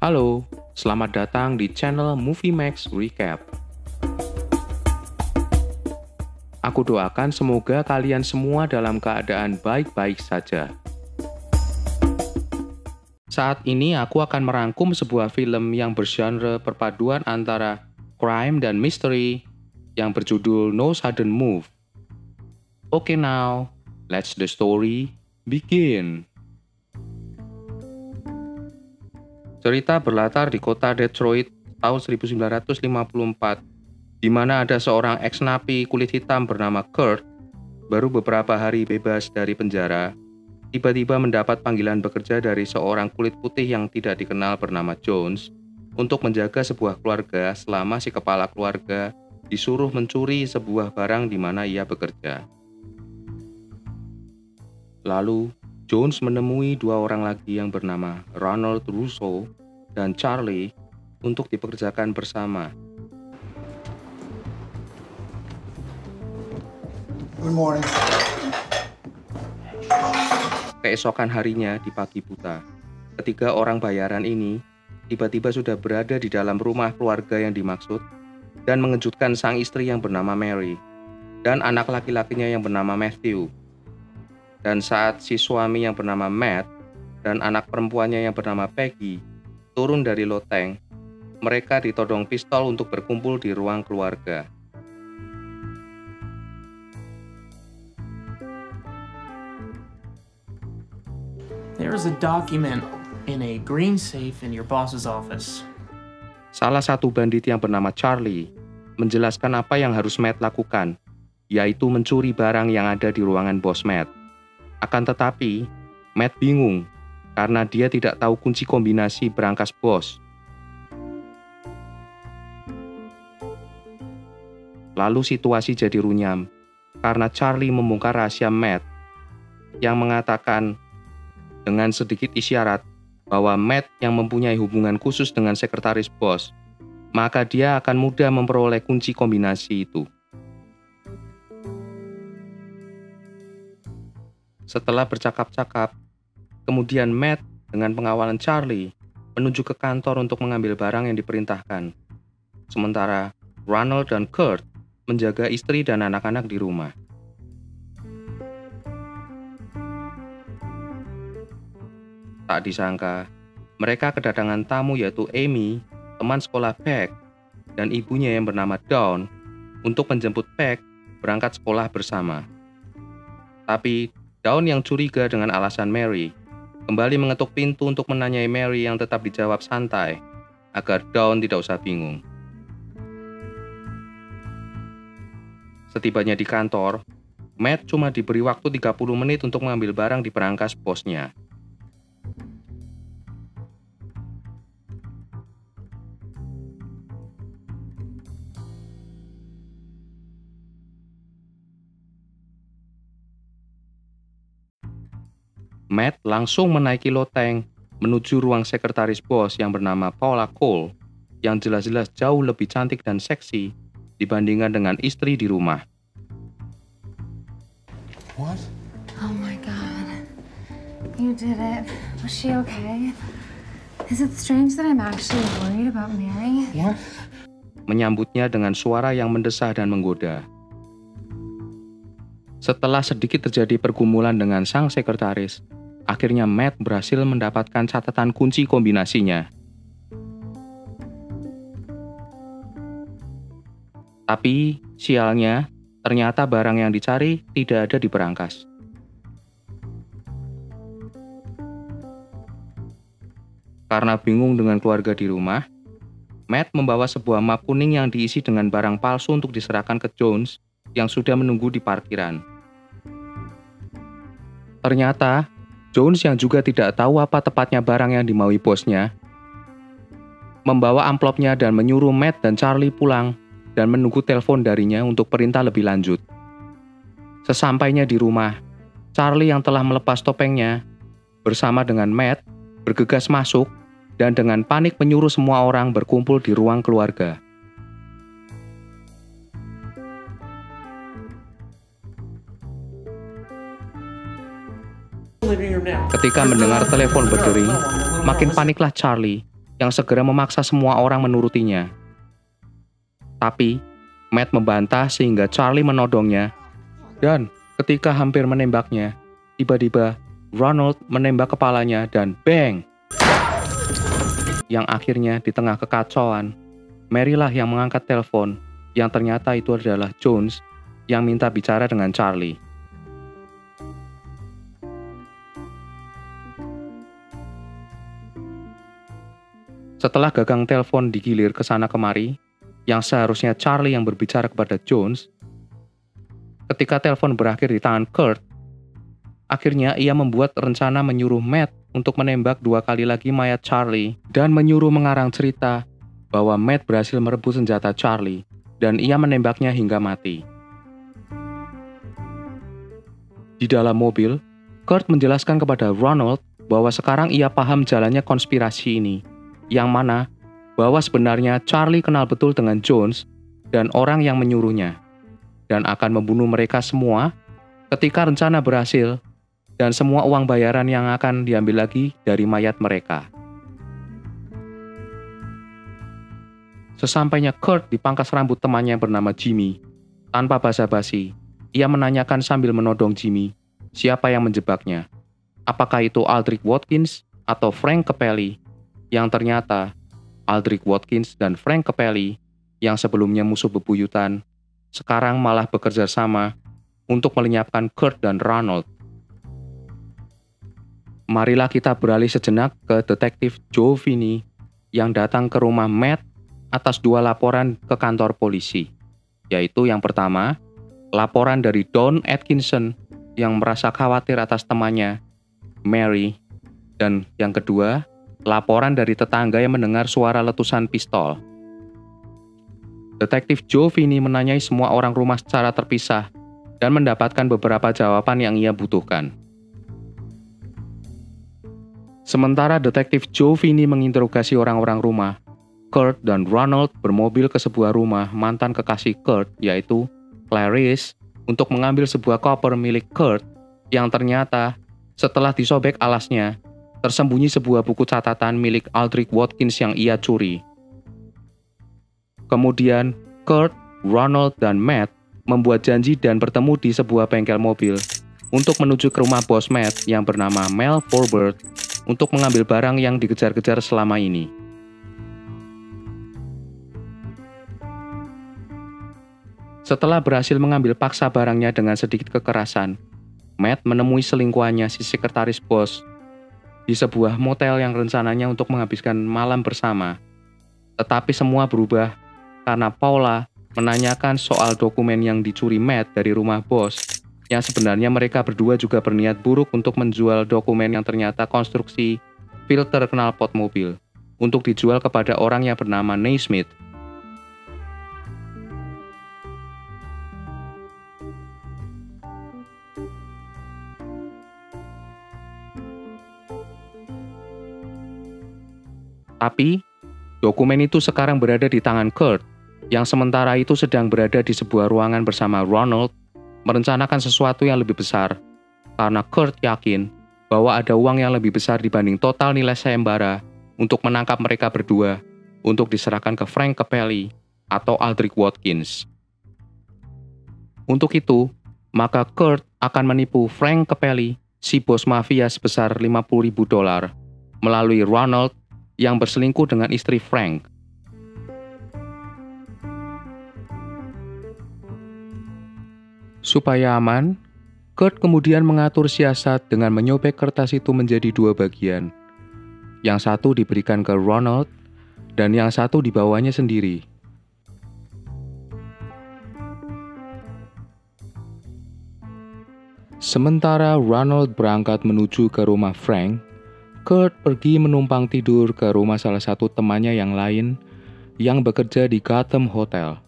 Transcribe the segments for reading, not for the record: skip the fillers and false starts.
Halo, selamat datang di channel Movie Max Recap. Aku doakan semoga kalian semua dalam keadaan baik-baik saja. Saat ini aku akan merangkum sebuah film yang bergenre perpaduan antara crime dan mystery yang berjudul No Sudden Move. Okay now, let's the story begin. Cerita berlatar di kota Detroit tahun 1954, di mana ada seorang ex-napi kulit hitam bernama Kurt, baru beberapa hari bebas dari penjara, tiba-tiba mendapat panggilan bekerja dari seorang kulit putih yang tidak dikenal bernama Jones untuk menjaga sebuah keluarga selama si kepala keluarga disuruh mencuri sebuah barang di mana ia bekerja. Lalu, Jones menemui dua orang lagi yang bernama Ronald Russo dan Charlie untuk dipekerjakan bersama. Good morning. Keesokan harinya di pagi buta, ketiga orang bayaran ini tiba-tiba sudah berada di dalam rumah keluarga yang dimaksud dan mengejutkan sang istri yang bernama Mary dan anak laki-lakinya yang bernama Matthew. Dan saat si suami yang bernama Matt dan anak perempuannya yang bernama Peggy turun dari loteng, mereka ditodong pistol untuk berkumpul di ruang keluarga. There is a document in a green safe in your boss's office. Salah satu bandit yang bernama Charlie menjelaskan apa yang harus Matt lakukan, yaitu mencuri barang yang ada di ruangan bos Matt. Akan tetapi, Matt bingung karena dia tidak tahu kunci kombinasi berangkas bos. Lalu situasi jadi runyam karena Charlie membongkar rahasia Matt yang mengatakan dengan sedikit isyarat bahwa Matt yang mempunyai hubungan khusus dengan sekretaris bos, maka dia akan mudah memperoleh kunci kombinasi itu. Setelah bercakap-cakap, kemudian Matt dengan pengawalan Charlie menuju ke kantor untuk mengambil barang yang diperintahkan. Sementara Ronald dan Kurt menjaga istri dan anak-anak di rumah. Tak disangka, mereka kedatangan tamu yaitu Amy, teman sekolah Peg, dan ibunya yang bernama Dawn untuk menjemput Peg berangkat sekolah bersama. Tapi Dawn yang curiga dengan alasan Mary kembali mengetuk pintu untuk menanyai Mary yang tetap dijawab santai agar Dawn tidak usah bingung. Setibanya di kantor, Matt cuma diberi waktu 30 menit untuk mengambil barang di berangkas bosnya. Matt langsung menaiki loteng menuju ruang sekretaris bos yang bernama Paula Cole, yang jelas-jelas jauh lebih cantik dan seksi dibandingkan dengan istri di rumah. What? Oh my God. You did it. Was she okay? Is it strange that I'm actually worried about Mary? What? Menyambutnya dengan suara yang mendesah dan menggoda. Setelah sedikit terjadi pergumulan dengan sang sekretaris, akhirnya Matt berhasil mendapatkan catatan kunci kombinasinya. Tapi, sialnya, ternyata barang yang dicari tidak ada di berangkas. Karena bingung dengan keluarga di rumah, Matt membawa sebuah map kuning yang diisi dengan barang palsu untuk diserahkan ke Jones yang sudah menunggu di parkiran. Ternyata, Jones yang juga tidak tahu apa tepatnya barang yang dimaui bosnya, membawa amplopnya dan menyuruh Matt dan Charlie pulang dan menunggu telepon darinya untuk perintah lebih lanjut. Sesampainya di rumah, Charlie yang telah melepas topengnya bersama dengan Matt bergegas masuk dan dengan panik menyuruh semua orang berkumpul di ruang keluarga. Ketika mendengar telepon berdering, makin paniklah Charlie yang segera memaksa semua orang menurutinya. Tapi, Matt membantah sehingga Charlie menodongnya, dan ketika hampir menembaknya, tiba-tiba Ronald menembak kepalanya dan bang! Yang akhirnya di tengah kekacauan, Mary lah yang mengangkat telepon, yang ternyata itu adalah Jones yang minta bicara dengan Charlie. Setelah gagang telepon digilir ke sana kemari, yang seharusnya Charlie yang berbicara kepada Jones, ketika telepon berakhir di tangan Kurt, akhirnya ia membuat rencana menyuruh Matt untuk menembak 2 kali lagi mayat Charlie dan menyuruh mengarang cerita bahwa Matt berhasil merebut senjata Charlie dan ia menembaknya hingga mati. Di dalam mobil, Kurt menjelaskan kepada Ronald bahwa sekarang ia paham jalannya konspirasi ini, yang mana bahwa sebenarnya Charlie kenal betul dengan Jones dan orang yang menyuruhnya, dan akan membunuh mereka semua ketika rencana berhasil dan semua uang bayaran yang akan diambil lagi dari mayat mereka. Sesampainya Kurt dipangkas rambut temannya bernama Jimmy, tanpa basa-basi, ia menanyakan sambil menodong Jimmy, siapa yang menjebaknya. Apakah itu Aldrich Watkins atau Frank Capelli? Yang ternyata Aldrich Watkins dan Frank Capelli yang sebelumnya musuh bebuyutan, sekarang malah bekerja sama untuk melenyapkan Kurt dan Ronald. Marilah kita beralih sejenak ke detektif Joe Finney yang datang ke rumah Matt atas 2 laporan ke kantor polisi, yaitu yang pertama, laporan dari Don Atkinson yang merasa khawatir atas temannya, Mary, dan yang kedua, laporan dari tetangga yang mendengar suara letusan pistol. Detektif Joe Finney menanyai semua orang rumah secara terpisah dan mendapatkan beberapa jawaban yang ia butuhkan. Sementara detektif Joe Finney menginterogasi orang-orang rumah, Kurt dan Ronald bermobil ke sebuah rumah mantan kekasih Kurt, yaitu Clarice, untuk mengambil sebuah koper milik Kurt yang ternyata setelah disobek alasnya, tersembunyi sebuah buku catatan milik Aldrich Watkins yang ia curi. Kemudian, Kurt, Ronald, dan Matt membuat janji dan bertemu di sebuah bengkel mobil untuk menuju ke rumah bos Matt yang bernama Mel Forbert untuk mengambil barang yang dikejar-kejar selama ini. Setelah berhasil mengambil paksa barangnya dengan sedikit kekerasan, Matt menemui selingkuhannya si sekretaris bos di sebuah motel yang rencananya untuk menghabiskan malam bersama. Tetapi semua berubah karena Paula menanyakan soal dokumen yang dicuri Matt dari rumah bos, yang sebenarnya mereka berdua juga berniat buruk untuk menjual dokumen yang ternyata konstruksi filter knalpot mobil untuk dijual kepada orang yang bernama Naismith. Tapi, dokumen itu sekarang berada di tangan Kurt, yang sementara itu sedang berada di sebuah ruangan bersama Ronald, merencanakan sesuatu yang lebih besar, karena Kurt yakin bahwa ada uang yang lebih besar dibanding total nilai sayembara untuk menangkap mereka berdua, untuk diserahkan ke Frank Capelli atau Aldrich Watkins. Untuk itu, maka Kurt akan menipu Frank Capelli, si bos mafia sebesar $50.000, melalui Ronald yang berselingkuh dengan istri Frank. Supaya aman, Kurt kemudian mengatur siasat dengan menyobek kertas itu menjadi 2 bagian. Yang satu diberikan ke Ronald, dan yang satu dibawanya sendiri. Sementara Ronald berangkat menuju ke rumah Frank, Kurt pergi menumpang tidur ke rumah salah satu temannya yang lain yang bekerja di Gotham Hotel.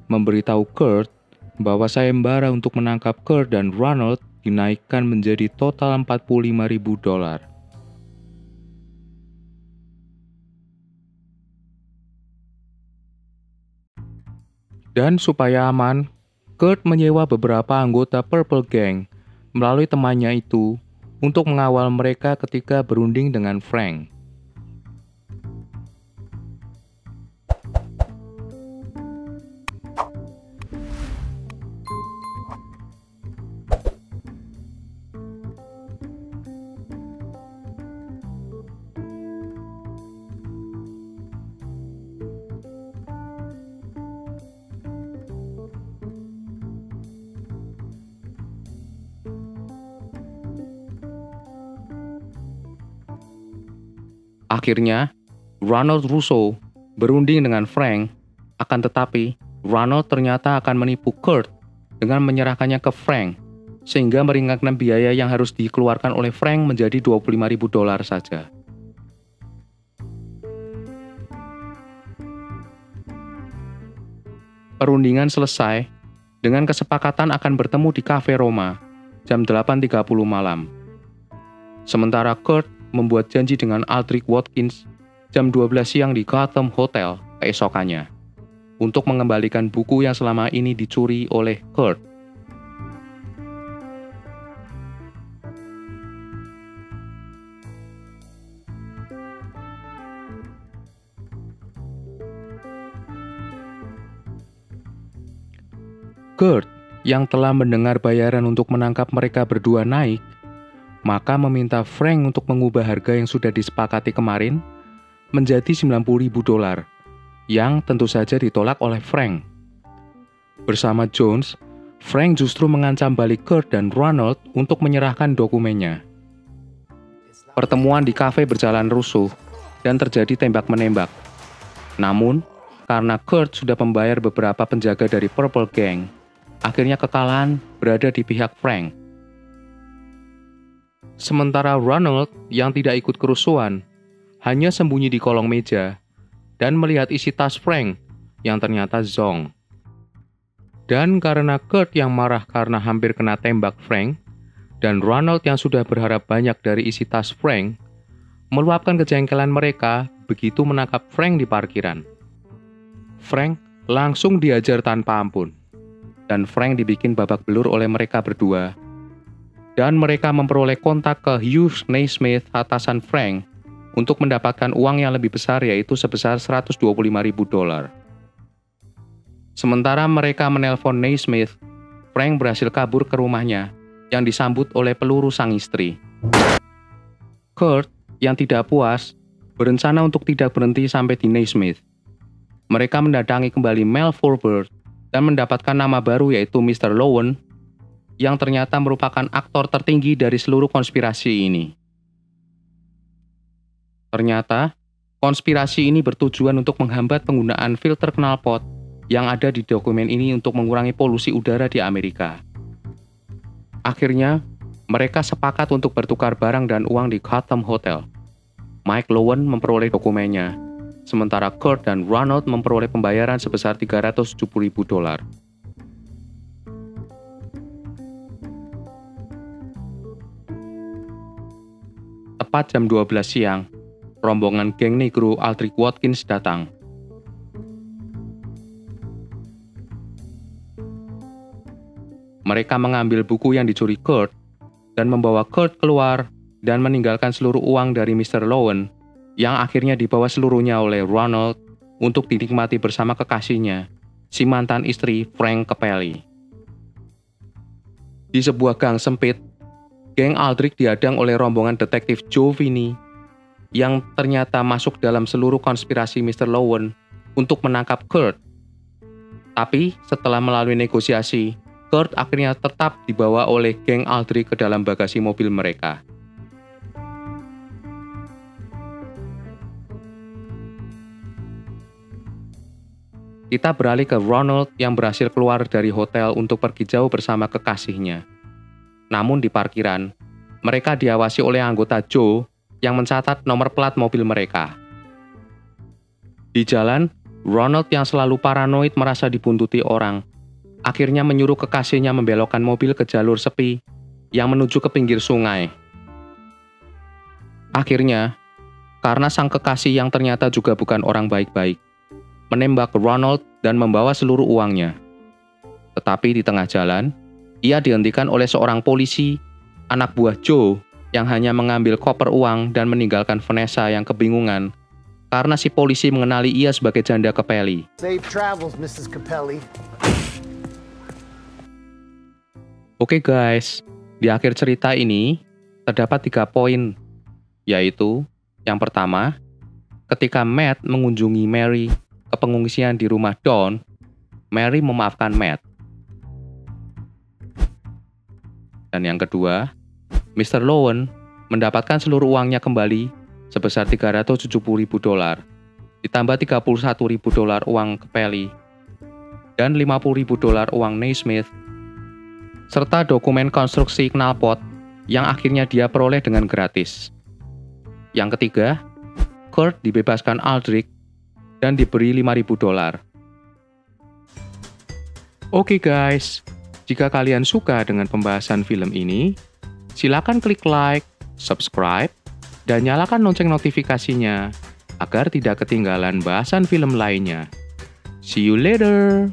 Memberitahu Kurt bahwa sayembara untuk menangkap Kurt dan Ronald dinaikkan menjadi total $45.000. Dan supaya aman, Kurt menyewa beberapa anggota Purple Gang melalui temannya itu untuk mengawal mereka ketika berunding dengan Frank. Akhirnya, Ronald Russo berunding dengan Frank, akan tetapi Ronald ternyata akan menipu Kurt dengan menyerahkannya ke Frank, sehingga meringankan biaya yang harus dikeluarkan oleh Frank menjadi $25.000 saja. Perundingan selesai dengan kesepakatan akan bertemu di Cafe Roma jam 8.30 malam. Sementara Kurt membuat janji dengan Aldrich Watkins jam 12 siang di Gotham Hotel keesokannya untuk mengembalikan buku yang selama ini dicuri oleh Kurt. Kurt yang telah mendengar bayaran untuk menangkap mereka berdua naik, maka meminta Frank untuk mengubah harga yang sudah disepakati kemarin menjadi $90.000, yang tentu saja ditolak oleh Frank. Bersama Jones, Frank justru mengancam balik Kurt dan Ronald untuk menyerahkan dokumennya. Pertemuan di kafe berjalan rusuh dan terjadi tembak-menembak. Namun, karena Kurt sudah membayar beberapa penjaga dari Purple Gang, akhirnya kekalahan berada di pihak Frank. Sementara Ronald yang tidak ikut kerusuhan hanya sembunyi di kolong meja dan melihat isi tas Frank yang ternyata zonk. Dan karena Kurt yang marah karena hampir kena tembak Frank dan Ronald yang sudah berharap banyak dari isi tas Frank, meluapkan kejengkelan mereka begitu menangkap Frank di parkiran. Frank langsung diajar tanpa ampun, dan Frank dibikin babak belur oleh mereka berdua. Dan mereka memperoleh kontak ke Hugh Naismith, atasan Frank, untuk mendapatkan uang yang lebih besar, yaitu sebesar $125.000. Sementara mereka menelpon Naismith, Frank berhasil kabur ke rumahnya, yang disambut oleh peluru sang istri. Kurt, yang tidak puas, berencana untuk tidak berhenti sampai di Naismith. Mereka mendatangi kembali Mel Forbert dan mendapatkan nama baru, yaitu Mr. Lowen, yang ternyata merupakan aktor tertinggi dari seluruh konspirasi ini. Ternyata, konspirasi ini bertujuan untuk menghambat penggunaan filter knalpot yang ada di dokumen ini untuk mengurangi polusi udara di Amerika. Akhirnya, mereka sepakat untuk bertukar barang dan uang di Gotham Hotel. Mike Lowen memperoleh dokumennya, sementara Kurt dan Ronald memperoleh pembayaran sebesar $370.000. Tepat jam 12 siang, rombongan geng negro Aldrich Watkins datang. Mereka mengambil buku yang dicuri Kurt dan membawa Kurt keluar dan meninggalkan seluruh uang dari Mr. Lowen yang akhirnya dibawa seluruhnya oleh Ronald untuk dinikmati bersama kekasihnya, si mantan istri Frank Capelli. Di sebuah gang sempit, geng Aldrich dihadang oleh rombongan detektif Joe Finney yang ternyata masuk dalam seluruh konspirasi Mr. Lowen untuk menangkap Kurt. Tapi setelah melalui negosiasi, Kurt akhirnya tetap dibawa oleh geng Aldrich ke dalam bagasi mobil mereka. Kita beralih ke Ronald yang berhasil keluar dari hotel untuk pergi jauh bersama kekasihnya. Namun di parkiran, mereka diawasi oleh anggota Joe yang mencatat nomor plat mobil mereka. Di jalan, Ronald yang selalu paranoid merasa dibuntuti orang, akhirnya menyuruh kekasihnya membelokkan mobil ke jalur sepi yang menuju ke pinggir sungai. Akhirnya, karena sang kekasih yang ternyata juga bukan orang baik-baik, menembak Ronald dan membawa seluruh uangnya. Tetapi di tengah jalan, ia dihentikan oleh seorang polisi, anak buah Joe, yang hanya mengambil koper uang dan meninggalkan Vanessa yang kebingungan karena si polisi mengenali ia sebagai janda Capelli. Safe travels, Mrs. Capelli. Oke guys, di akhir cerita ini terdapat 3 poin, yaitu yang pertama, ketika Matt mengunjungi Mary ke pengungsian di rumah Dawn, Mary memaafkan Matt. Dan yang kedua, Mr. Lowen mendapatkan seluruh uangnya kembali sebesar $370.000, ditambah $31.000 uang Capelli, dan $50.000 uang Naismith, serta dokumen konstruksi knalpot yang akhirnya dia peroleh dengan gratis. Yang ketiga, Kurt dibebaskan Aldrich dan diberi $5.000. Oke guys, jika kalian suka dengan pembahasan film ini, silakan klik like, subscribe, dan nyalakan lonceng notifikasinya agar tidak ketinggalan bahasan film lainnya. See you later!